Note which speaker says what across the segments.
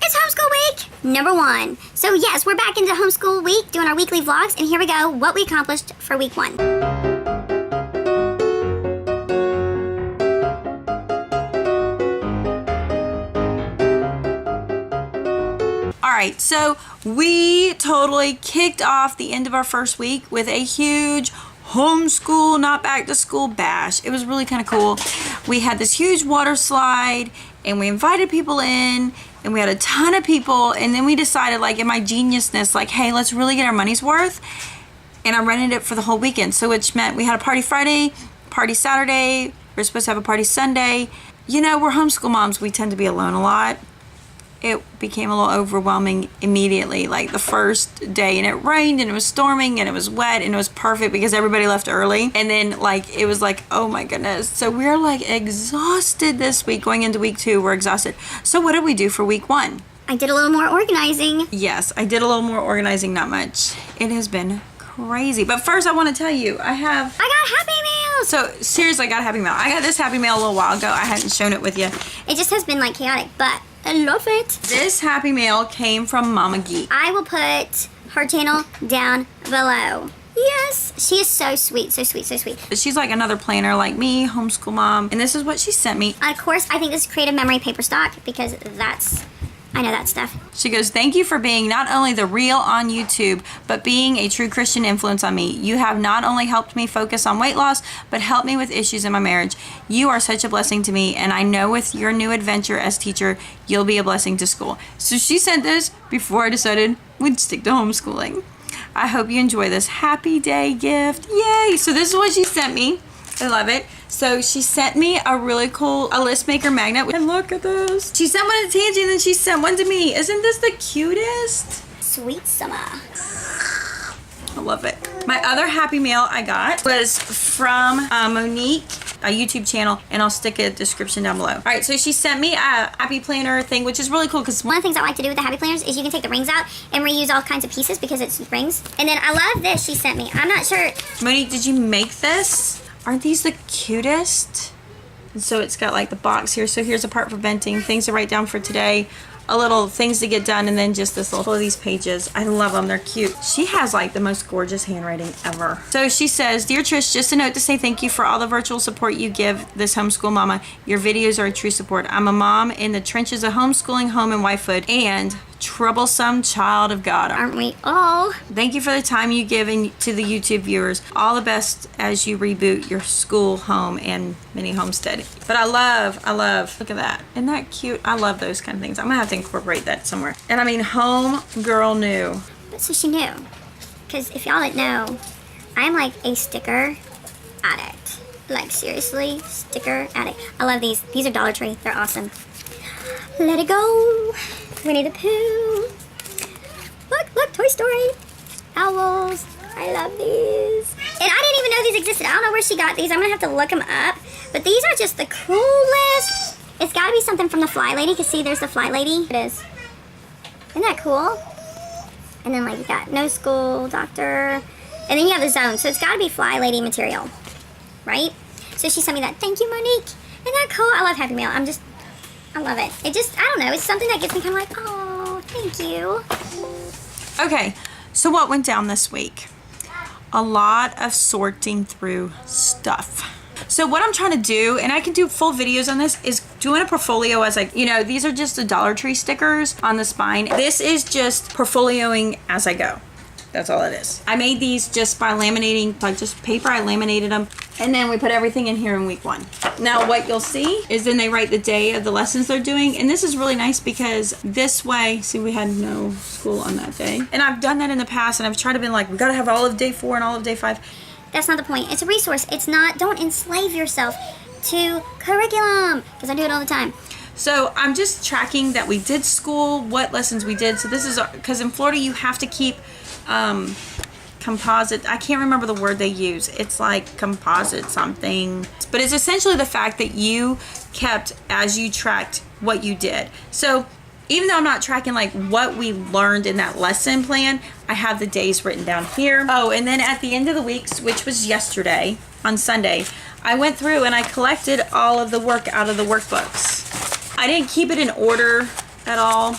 Speaker 1: It's homeschool week number 1. So yes, we're back into homeschool week, doing our weekly vlogs, and here we go, what we accomplished for week 1.
Speaker 2: Alright, so we totally kicked off the end of our first week with a huge homeschool, not back to school bash. It was really kind of cool. We had this huge water slide and we invited people in and we had a ton of people, and then we decided, like, in my geniusness, like, hey, let's really get our money's worth, and I rented it for the whole weekend. So which meant we had a party Friday, party Saturday, we're supposed to have a party Sunday. You know, we're homeschool moms, we tend to be alone a lot. It became a little overwhelming immediately, like the first day, and it rained and it was storming and it was wet and it was perfect because everybody left early, and then like it was like, oh my goodness. So we're like exhausted this week. Going into week 2, we're exhausted. So what did we do for week 1?
Speaker 1: I did a little more organizing.
Speaker 2: Yes, I did a little more organizing, not much. It has been crazy. But first I want to tell you, I got
Speaker 1: Happy Meal.
Speaker 2: So seriously, I got a Happy Meal. I got this Happy Meal a little while ago. I hadn't shown it with you.
Speaker 1: It just has been like chaotic, but I love it.
Speaker 2: This Happy Meal came from Mama Geek.
Speaker 1: I will put her channel down below. Yes, she is so sweet, so sweet, so sweet.
Speaker 2: She's like another planner like me, homeschool mom, and this is what she sent me.
Speaker 1: Of course, I think this is creative memory paper stock because I know that stuff.
Speaker 2: She goes, thank you for being not only the real on YouTube, but being a true Christian influence on me. You have not only helped me focus on weight loss, but helped me with issues in my marriage. You are such a blessing to me, and I know with your new adventure as teacher, you'll be a blessing to school. So she sent this before I decided we'd stick to homeschooling. I hope you enjoy this happy day gift. Yay! So this is what she sent me. I love it. So she sent me a really cool list maker magnet. And look at this. She sent one to Tangy and then she sent one to me. Isn't this the cutest?
Speaker 1: Sweet summer.
Speaker 2: I love it. My other Happy Meal I got was from Monique, a YouTube channel, and I'll stick a description down below. All right, so she sent me a Happy Planner thing, which is really cool because
Speaker 1: one of the things I like to do with the Happy Planners is you can take the rings out and reuse all kinds of pieces because it's rings. And then I love this she sent me. I'm not sure.
Speaker 2: Monique, did you make this? Aren't these the cutest? And so it's got like the box here. So here's a part for venting, things to write down for today, a little things to get done, and then just this little of these pages. I love them. They're cute. She has like the most gorgeous handwriting ever. So she says, Dear Trish, just a note to say thank you for all the virtual support you give this homeschool mama. Your videos are a true support. I'm a mom in the trenches of homeschooling, home and wifehood, and troublesome child of God.
Speaker 1: Aren't we all?
Speaker 2: Thank you for the time you give to the YouTube viewers. All the best as you reboot your school, home, and mini homestead. But I love, look at that. Isn't that cute? I love those kind of things. I'm gonna have to incorporate that somewhere. And I mean, home girl knew.
Speaker 1: But so she knew. Because if y'all didn't know, I'm like a sticker addict. Like seriously, sticker addict. I love these. These are Dollar Tree. They're awesome. Let it go. Winnie the Pooh. Look, Toy Story. Owls. I love these. And I didn't even know these existed. I don't know where she got these. I'm going to have to look them up. But these are just the coolest. It's got to be something from the Fly Lady. Because see, there's the Fly Lady. It is. Isn't that cool? And then like you got No School, Doctor. And then you have the Zone. So it's got to be Fly Lady material. Right? So she sent me that. Thank you, Monique. Isn't that cool? I love Happy Meal. I love it. It just, I don't know, it's something that gets me kind of like, oh, thank you.
Speaker 2: Okay, so what went down this week? A lot of sorting through stuff. So what I'm trying to do, and I can do full videos on this, is doing a portfolio as like, you know, these are just the Dollar Tree stickers on the spine. This is just portfolioing as I go. That's all it is. I made these just by laminating, like just paper, I laminated them. And then we put everything in here in week 1. Now what you'll see is then they write the day of the lessons they're doing. And this is really nice because this way, see, we had no school on that day. And I've done that in the past, and I've tried to be like, we gotta have all of day 4 and all of day 5.
Speaker 1: That's not the point. It's a resource. It's not, don't enslave yourself to curriculum. Because I do it all the time.
Speaker 2: So I'm just tracking that we did school, what lessons we did. So this is, because in Florida you have to keep composite, I can't remember the word they use. It's like composite something. But it's essentially the fact that you kept as you tracked what you did. So even though I'm not tracking like what we learned in that lesson plan, I have the days written down here. Oh, and then at the end of the week, which was yesterday on Sunday, I went through and I collected all of the work out of the workbooks. I didn't keep it in order at all.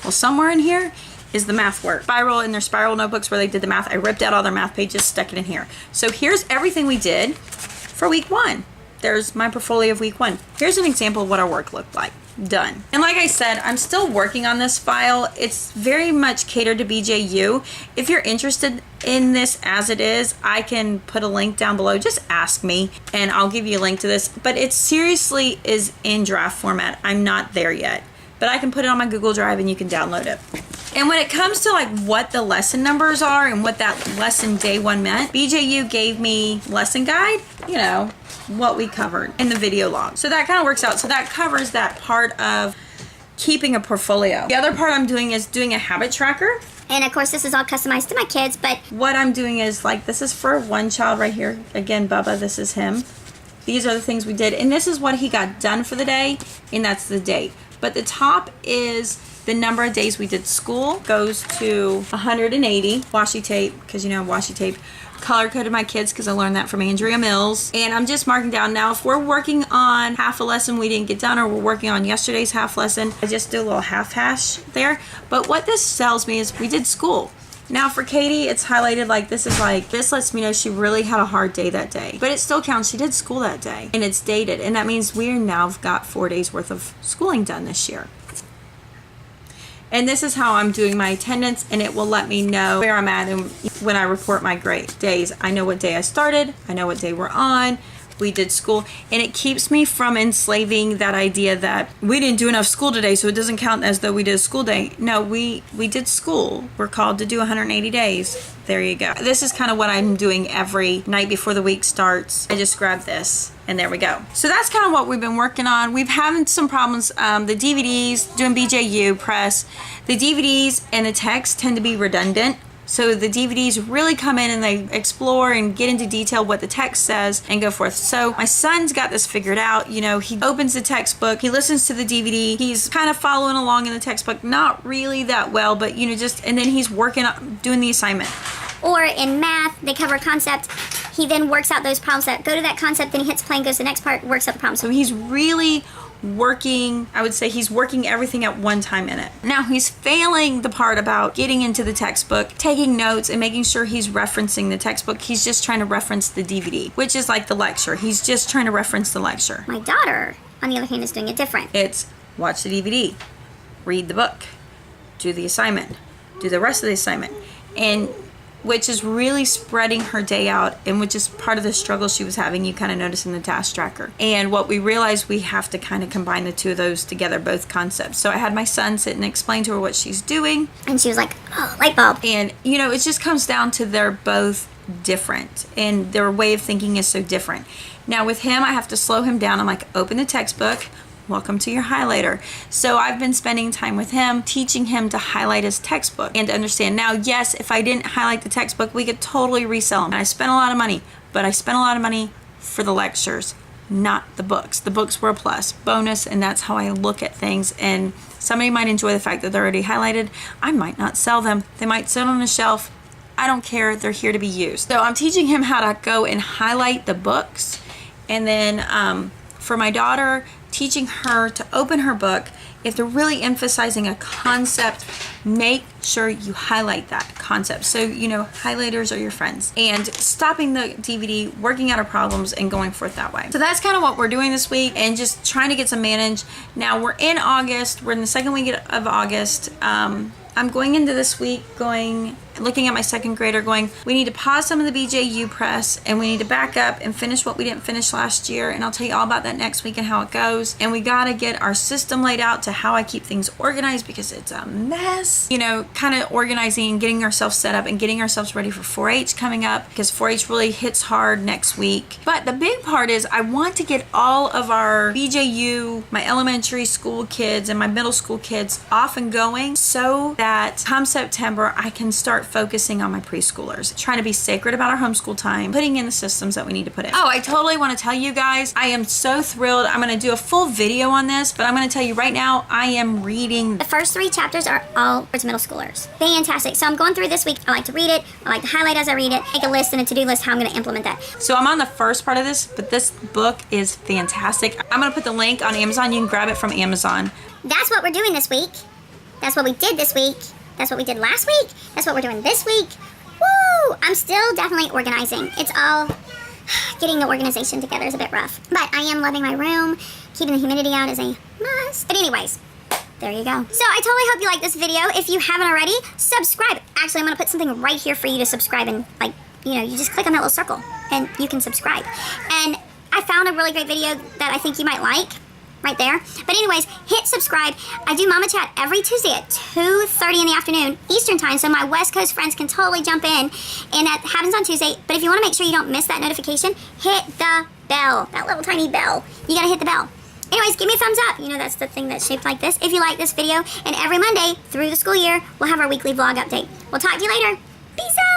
Speaker 2: Well, somewhere in here is the math work. Spiral, in their spiral notebooks where they did the math, I ripped out all their math pages, stuck it in here. So here's everything we did for week 1. There's my portfolio of week 1. Here's an example of what our work looked like. Done. And like I said, I'm still working on this file. It's very much catered to BJU. If you're interested in this as it is, I can put a link down below. Just ask me and I'll give you a link to this. But it seriously is in draft format. I'm not there yet. But I can put it on my Google Drive and you can download it. And when it comes to like what the lesson numbers are and what that lesson day 1 meant, BJU gave me lesson guide, you know, what we covered in the video log. So that kind of works out. So that covers that part of keeping a portfolio. The other part I'm doing is doing a habit tracker.
Speaker 1: And of course, this is all customized to my kids, but
Speaker 2: what I'm doing is like, this is for one child right here. Again, Bubba, this is him. These are the things we did. And this is what he got done for the day. And that's the date. But the top is the number of days we did school. Goes to 180. Washi tape, because you know washi tape. Color coded my kids because I learned that from Andrea Mills. And I'm just marking down now if we're working on half a lesson we didn't get done, or we're working on yesterday's half lesson, I just do a little half hash there. But what this tells me is we did school. Now for Katie, it's highlighted like this is like, this lets me know she really had a hard day that day. But it still counts, she did school that day. And it's dated. And that means we now have got 4 days worth of schooling done this year. And this is how I'm doing my attendance, and it will let me know where I'm at. And when I report my grade days, I know what day I started, I know what day we're on, we did school, and it keeps me from enslaving that idea that we didn't do enough school today, so it doesn't count as though we did a school day. No, we did school. We're called to do 180 days. There you go. This is kind of what I'm doing every night before the week starts. I just grab this and there we go. So that's kind of what we've been working on. We've having some problems. The DVDs, doing BJU Press, the DVDs and the text tend to be redundant. So the DVDs really come in and they explore and get into detail what the text says and go forth. So my son's got this figured out. You know, he opens the textbook, he listens to the DVD, he's kind of following along in the textbook, not really that well, but you know, just, and then he's working on doing the assignment.
Speaker 1: Or in math, they cover a concept. He then works out those problems that go to that concept, then he hits play and goes to the next part, works out the problem.
Speaker 2: So he's really working, I would say he's working everything at one time in it. Now he's failing the part about getting into the textbook, taking notes and making sure he's referencing the textbook. He's just trying to reference the DVD, which is like the lecture. He's just trying to reference the lecture.
Speaker 1: My daughter, on the other hand, is doing it different.
Speaker 2: It's watch the DVD, read the book, do the assignment, do the rest of the assignment, and which is really spreading her day out, and which is part of the struggle she was having, you kind of notice in the task tracker. And what we realized, we have to kind of combine the two of those together, both concepts. So I had my son sit and explain to her what she's doing.
Speaker 1: And she was like, oh, light bulb.
Speaker 2: And, you know, it just comes down to they're both different, and their way of thinking is so different. Now with him, I have to slow him down. I'm like, open the textbook. Welcome to your highlighter. So I've been spending time with him, teaching him to highlight his textbook and to understand. Now, yes, if I didn't highlight the textbook, we could totally resell them. And I spent a lot of money, but I spent a lot of money for the lectures, not the books. The books were a plus, bonus, and that's how I look at things. And somebody might enjoy the fact that they're already highlighted. I might not sell them. They might sit on a shelf. I don't care. They're here to be used. So I'm teaching him how to go and highlight the books. And then for my daughter, teaching her to open her book. If they're really emphasizing a concept, make sure you highlight that concept. So, you know, highlighters are your friends. And stopping the DVD, working out our problems, and going forth that way. So that's kind of what we're doing this week, and just trying to get some managed. Now we're in August. We're in the second week of August. I'm going into this week looking at my second grader going, we need to pause some of the BJU Press, and we need to back up and finish what we didn't finish last year. And I'll tell you all about that next week and how it goes. And we got to get our system laid out to how I keep things organized, because it's a mess. You know, kind of organizing and getting ourselves set up and getting ourselves ready for 4-H coming up, because 4-H really hits hard next week. But the big part is I want to get all of our BJU, my elementary school kids and my middle school kids off and going, so that come September I can start focusing on my preschoolers, trying to be sacred about our homeschool time, putting in the systems that we need to put in. Oh, I totally want to tell you guys, I am so thrilled. I'm going to do a full video on this, but I'm going to tell you right now, I am reading.
Speaker 1: The first 3 chapters are all for middle schoolers. Fantastic. So I'm going through this week. I like to read it. I like to highlight as I read it, make a list and a to-do list how I'm going to implement that.
Speaker 2: So I'm on the first part of this, but this book is fantastic. I'm going to put the link on Amazon. You can grab it from Amazon.
Speaker 1: That's what we're doing this week. That's what we did this week. That's what we did last week. That's what we're doing this week. Woo! I'm still definitely organizing. It's all... Getting the organization together is a bit rough. But I am loving my room. Keeping the humidity out is a must. But anyways, there you go. So I totally hope you like this video. If you haven't already, subscribe. Actually, I'm going to put something right here for you to subscribe. And, like, you know, you just click on that little circle and you can subscribe. And I found a really great video that I think you might like. Right there. But anyways, hit subscribe. I do Mama Chat every Tuesday at 2:30 in the afternoon Eastern time, so my West Coast friends can totally jump in, and that happens on Tuesday. But if you want to make sure you don't miss that notification, hit the bell, that little tiny bell. You gotta hit the bell. Anyways, give me a thumbs up. You know, that's the thing that's shaped like this. If you like this video, and every Monday through the school year, we'll have our weekly vlog update. We'll talk to you later. Peace out.